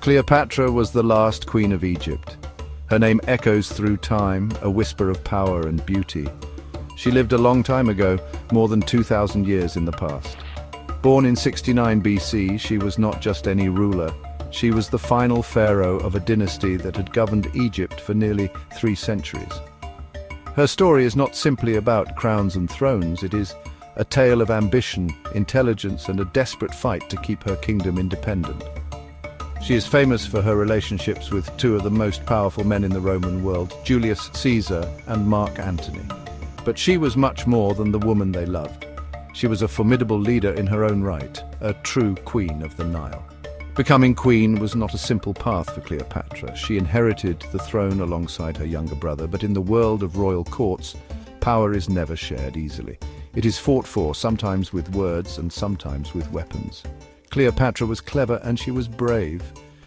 Cleopatra was the last queen of Egypt. Her name echoes through time, a whisper of power and beauty. She lived a long time ago, more than 2,000 years in the past. Born in 69 BC, she was not just any ruler. She was the final pharaoh of a dynasty that had governed Egypt for nearly 3 centuries. Her story is not simply about crowns and thrones, it is a tale of ambition, intelligence, and a desperate fight to keep her kingdom independent. She is famous for her relationships with 2 of the most powerful men in the Roman world, Julius Caesar and Mark Antony. But she was much more than the woman they loved. She was a formidable leader in her own right, a true queen of the Nile. Becoming queen was not a simple path for Cleopatra. She inherited the throne alongside her younger brother, but in the world of royal courts, power is never shared easily. It is fought for, sometimes with words and sometimes with weapons. Cleopatra was clever and she was brave.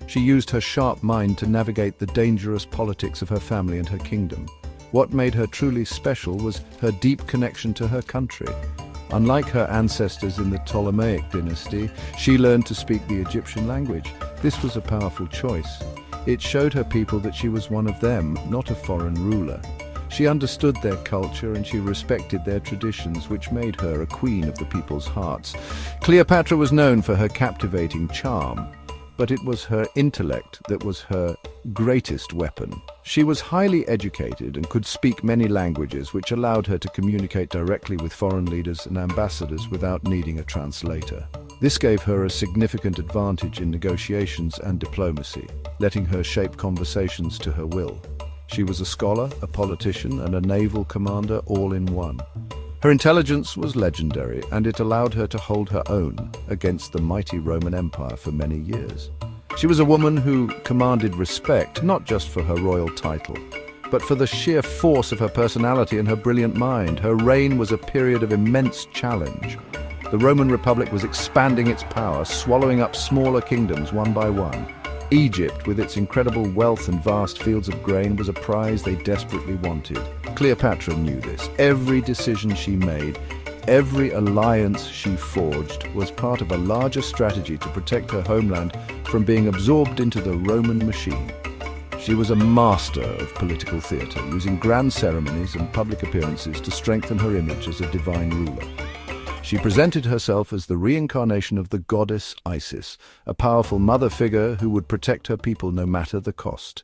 She used her sharp mind to navigate the dangerous politics of her family and her kingdom. What made her truly special was her deep connection to her country. Unlike her ancestors in the Ptolemaic dynasty, she learned to speak the Egyptian language. This was a powerful choice. It showed her people that she was one of them, not a foreign ruler. She understood their culture and she respected their traditions, which made her a queen of the people's hearts. Cleopatra was known for her captivating charm, but it was her intellect that was her greatest weapon. She was highly educated and could speak many languages, which allowed her to communicate directly with foreign leaders and ambassadors without needing a translator. This gave her a significant advantage in negotiations and diplomacy, letting her shape conversations to her will. She was a scholar, a politician, and a naval commander all in one. Her intelligence was legendary, and it allowed her to hold her own against the mighty Roman Empire for many years. She was a woman who commanded respect, not just for her royal title, but for the sheer force of her personality and her brilliant mind. Her reign was a period of immense challenge. The Roman Republic was expanding its power, swallowing up smaller kingdoms one by one. Egypt, with its incredible wealth and vast fields of grain, was a prize they desperately wanted. Cleopatra knew this. Every decision she made, every alliance she forged, was part of a larger strategy to protect her homeland from being absorbed into the Roman machine. She was a master of political theatre, using grand ceremonies and public appearances to strengthen her image as a divine ruler. She presented herself as the reincarnation of the goddess Isis, a powerful mother figure who would protect her people no matter the cost.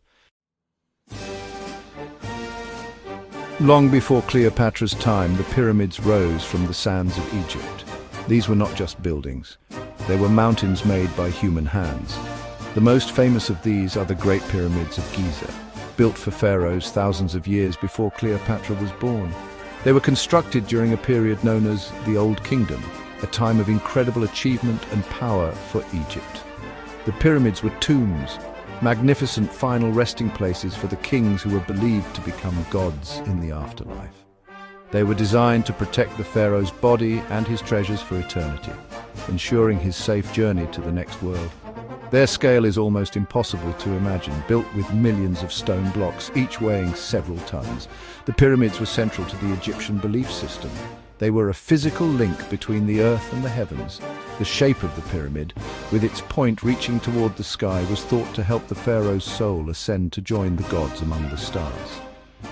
Long before Cleopatra's time, the pyramids rose from the sands of Egypt. These were not just buildings. They were mountains made by human hands. The most famous of these are the Great Pyramids of Giza, built for pharaohs thousands of years before Cleopatra was born. They were constructed during a period known as the Old Kingdom, a time of incredible achievement and power for Egypt. The pyramids were tombs, magnificent final resting places for the kings who were believed to become gods in the afterlife. They were designed to protect the pharaoh's body and his treasures for eternity, ensuring his safe journey to the next world. Their scale is almost impossible to imagine, built with millions of stone blocks, each weighing several tons. The pyramids were central to the Egyptian belief system. They were a physical link between the earth and the heavens. The shape of the pyramid, with its point reaching toward the sky, was thought to help the pharaoh's soul ascend to join the gods among the stars.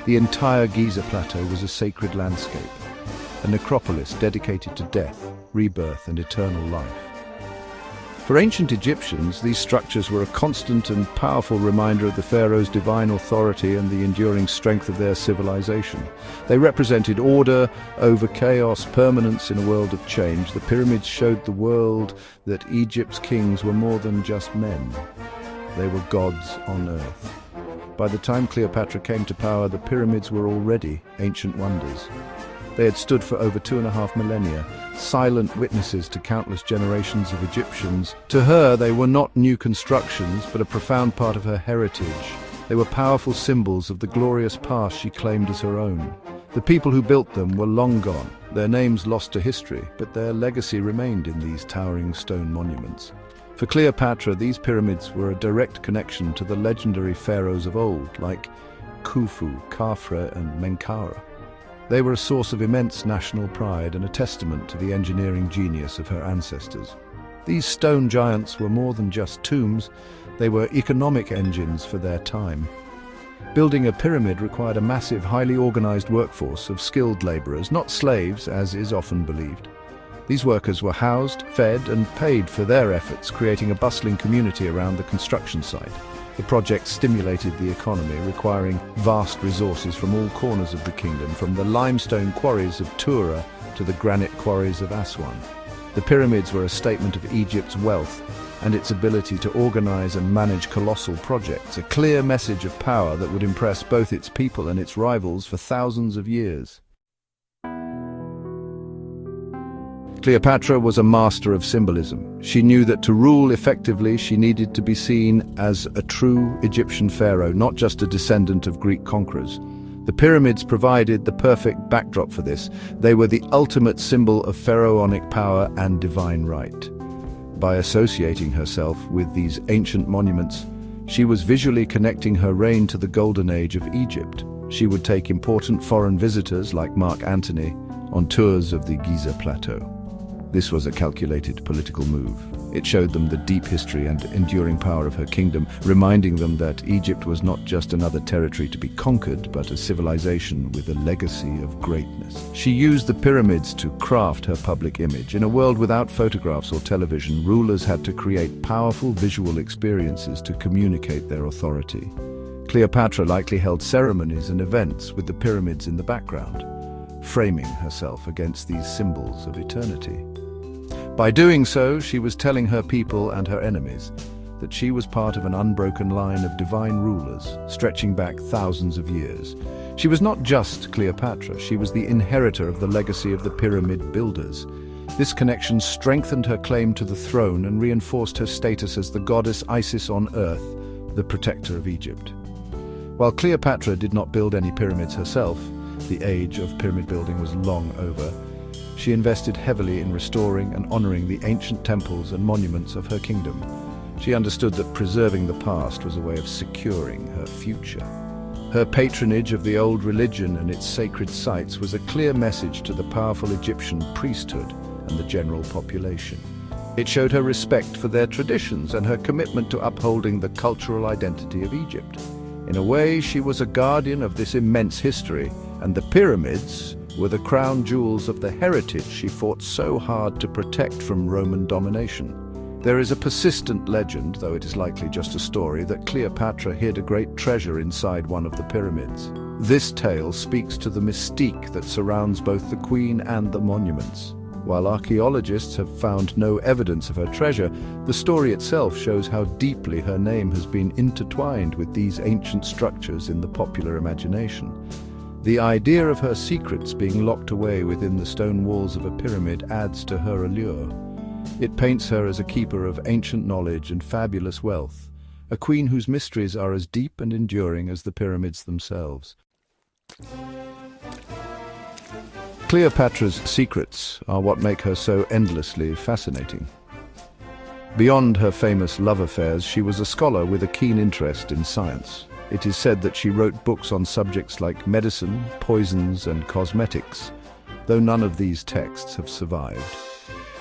The entire Giza plateau was a sacred landscape, a necropolis dedicated to death, rebirth, and eternal life. For ancient Egyptians, these structures were a constant and powerful reminder of the pharaoh's divine authority and the enduring strength of their civilization. They represented order over chaos, permanence in a world of change. The pyramids showed the world that Egypt's kings were more than just men. They were gods on earth. By the time Cleopatra came to power, the pyramids were already ancient wonders. They had stood for over 2.5 millennia, silent witnesses to countless generations of Egyptians. To her, they were not new constructions, but a profound part of her heritage. They were powerful symbols of the glorious past she claimed as her own. The people who built them were long gone, their names lost to history, but their legacy remained in these towering stone monuments. For Cleopatra, these pyramids were a direct connection to the legendary pharaohs of old, like Khufu, Khafre, and Menkaure. They were a source of immense national pride and a testament to the engineering genius of her ancestors. These stone giants were more than just tombs, They were economic engines for their time. Building a pyramid required a massive, highly organized workforce of skilled laborers, not slaves, as is often believed. These workers were housed, fed, and paid for their efforts, creating a bustling community around the construction site. The project stimulated the economy, requiring vast resources from all corners of the kingdom, from the limestone quarries of Tura to the granite quarries of Aswan. The pyramids were a statement of Egypt's wealth and its ability to organize and manage colossal projects, a clear message of power that would impress both its people and its rivals for thousands of years. Cleopatra was a master of symbolism. She knew that to rule effectively, she needed to be seen as a true Egyptian pharaoh, not just a descendant of Greek conquerors. The pyramids provided the perfect backdrop for this. They were the ultimate symbol of pharaonic power and divine right. By associating herself with these ancient monuments, she was visually connecting her reign to the golden age of Egypt. She would take important foreign visitors like Mark Antony on tours of the Giza Plateau. This was a calculated political move. It showed them the deep history and enduring power of her kingdom, reminding them that Egypt was not just another territory to be conquered, but a civilization with a legacy of greatness. She used the pyramids to craft her public image. In a world without photographs or television, rulers had to create powerful visual experiences to communicate their authority. Cleopatra likely held ceremonies and events with the pyramids in the background, framing herself against these symbols of eternity. By doing so, she was telling her people and her enemies that she was part of an unbroken line of divine rulers, stretching back thousands of years. She was not just Cleopatra, she was the inheritor of the legacy of the pyramid builders. This connection strengthened her claim to the throne and reinforced her status as the goddess Isis on earth, the protector of Egypt. While Cleopatra did not build any pyramids herself, the age of pyramid building was long over. She invested heavily in restoring and honoring the ancient temples and monuments of her kingdom. She understood that preserving the past was a way of securing her future. Her patronage of the old religion and its sacred sites was a clear message to the powerful Egyptian priesthood and the general population. It showed her respect for their traditions and her commitment to upholding the cultural identity of Egypt. In a way, she was a guardian of this immense history, and the pyramids were the crown jewels of the heritage she fought so hard to protect from Roman domination. There is a persistent legend, though it is likely just a story, that Cleopatra hid a great treasure inside one of the pyramids. This tale speaks to the mystique that surrounds both the queen and the monuments. While archaeologists have found no evidence of her treasure, the story itself shows how deeply her name has been intertwined with these ancient structures in the popular imagination. The idea of her secrets being locked away within the stone walls of a pyramid adds to her allure. It paints her as a keeper of ancient knowledge and fabulous wealth, a queen whose mysteries are as deep and enduring as the pyramids themselves. Cleopatra's secrets are what make her so endlessly fascinating. Beyond her famous love affairs, she was a scholar with a keen interest in science. It is said that she wrote books on subjects like medicine, poisons, and cosmetics, though none of these texts have survived.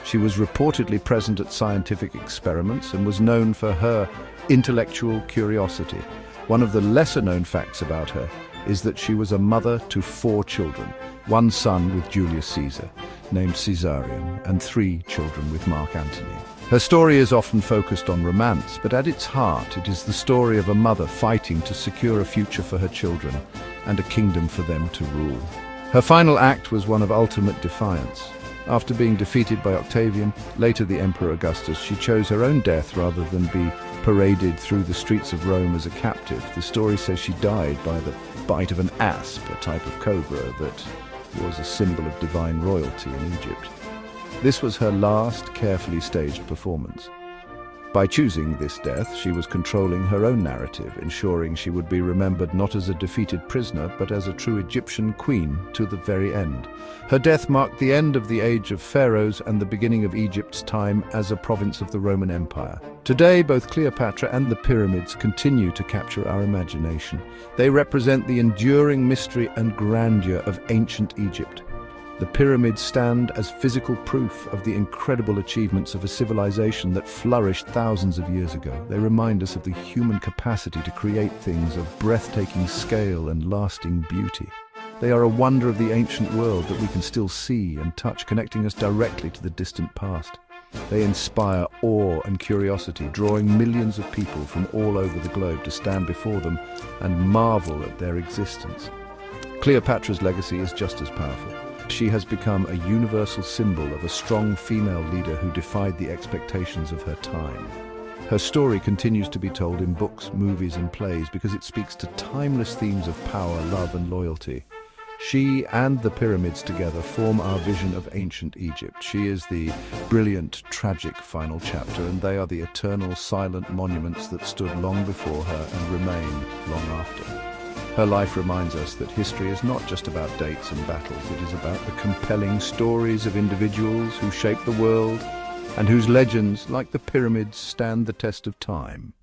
She was reportedly present at scientific experiments and was known for her intellectual curiosity. One of the lesser-known facts about her is that she was a mother to 4 children, 1 son with Julius Caesar, named Caesarion, and 3 children with Mark Antony. Her story is often focused on romance, but at its heart it is the story of a mother fighting to secure a future for her children and a kingdom for them to rule. Her final act was one of ultimate defiance. After being defeated by Octavian, later the Emperor Augustus, she chose her own death rather than be paraded through the streets of Rome as a captive. The story says she died by the bite of an asp, a type of cobra that was a symbol of divine royalty in Egypt. This was her last carefully staged performance. By choosing this death, she was controlling her own narrative, ensuring she would be remembered not as a defeated prisoner, but as a true Egyptian queen to the very end. Her death marked the end of the age of pharaohs and the beginning of Egypt's time as a province of the Roman Empire. Today, both Cleopatra and the pyramids continue to capture our imagination. They represent the enduring mystery and grandeur of ancient Egypt. The pyramids stand as physical proof of the incredible achievements of a civilization that flourished thousands of years ago. They remind us of the human capacity to create things of breathtaking scale and lasting beauty. They are a wonder of the ancient world that we can still see and touch, connecting us directly to the distant past. They inspire awe and curiosity, drawing millions of people from all over the globe to stand before them and marvel at their existence. Cleopatra's legacy is just as powerful. She has become a universal symbol of a strong female leader who defied the expectations of her time. Her story continues to be told in books, movies, and plays because it speaks to timeless themes of power, love, and loyalty. She and the pyramids together form our vision of ancient Egypt. She is the brilliant, tragic final chapter, and they are the eternal, silent monuments that stood long before her and remain long after. Her life reminds us that history is not just about dates and battles. It is about the compelling stories of individuals who shaped the world and whose legends, like the pyramids, stand the test of time.